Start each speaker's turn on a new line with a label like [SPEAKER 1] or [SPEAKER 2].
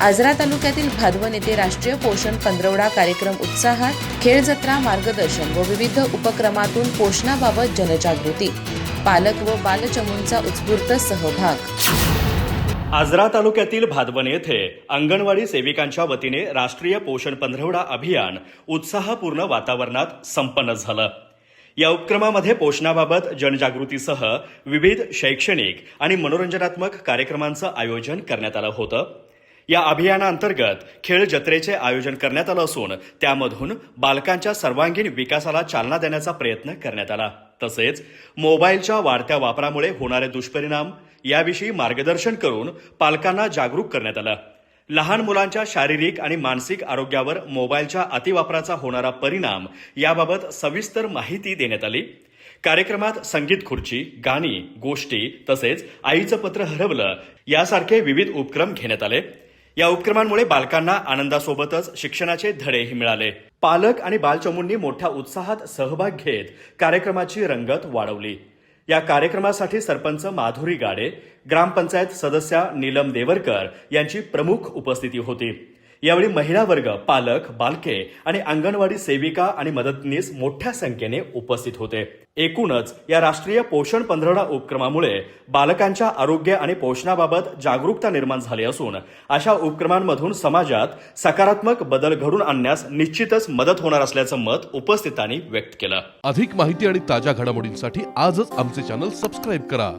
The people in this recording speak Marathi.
[SPEAKER 1] आजरा तालुक्यातील भादवण येथे राष्ट्रीय पोषण पंधरवडा कार्यक्रम उत्साहात, खेळ जत्रा, मार्गदर्शन व विविध उपक्रमातून पोषणाबाबत जनजागृती, पालक व बालचमूंचा उत्स्फूर्त सहभाग।
[SPEAKER 2] आजरा तालुक्यातील भादवण येथे अंगणवाडी सेविकांच्या वतीने राष्ट्रीय पोषण पंधरवडा अभियान उत्साहपूर्ण वातावरणात संपन्न झालं। या उपक्रमामध्ये पोषणाबाबत जनजागृतीसह विविध शैक्षणिक आणि मनोरंजनात्मक कार्यक्रमांचं आयोजन करण्यात आलं होतं। या अभियानाअंतर्गत खेळ जत्रेचे आयोजन करण्यात आलं असून त्यामधून बालकांच्या सर्वांगीण विकासाला चालना देण्याचा प्रयत्न करण्यात आला। तसेच मोबाईलच्या वाढत्या वापरामुळे होणारे दुष्परिणाम याविषयी मार्गदर्शन करून पालकांना जागरूक करण्यात आलं। लहान मुलांच्या शारीरिक आणि मानसिक आरोग्यावर मोबाईलच्या अतिवापराचा होणारा परिणाम याबाबत सविस्तर माहिती देण्यात आली। कार्यक्रमात संगीत खुर्ची, गाणी, गोष्टी तसेच आईचं पत्र हरवलं यासारखे विविध उपक्रम घेण्यात आले। या उपक्रमांमुळे बालकांना आनंदासोबतच शिक्षणाचे धडेही मिळाले। पालक आणि बालचमूंनी मोठ्या उत्साहात सहभाग घेत कार्यक्रमाची रंगत वाढवली। या कार्यक्रमासाठी सरपंच माधुरी गाडे, ग्रामपंचायत सदस्या नीलम देवरकर यांची प्रमुख उपस्थिती होती। यावेळी महिला वर्ग, पालक, बालके आणि अंगणवाडी सेविका आणि मदतनीस मोठ्या संख्येने उपस्थित होते। एकूणच या राष्ट्रीय पोषण पंधरवडा उपक्रमामुळे बालकांच्या आरोग्य आणि पोषणाबाबत जागरूकता निर्माण झाली असून अशा उपक्रमांमधून समाजात सकारात्मक बदल घडून आणण्यास निश्चितच मदत होणार असल्याचं मत उपस्थितांनी व्यक्त केलं।
[SPEAKER 3] अधिक माहिती आणि ताज्या घडामोडींसाठी आजच आमचे चॅनल सबस्क्राईब करा।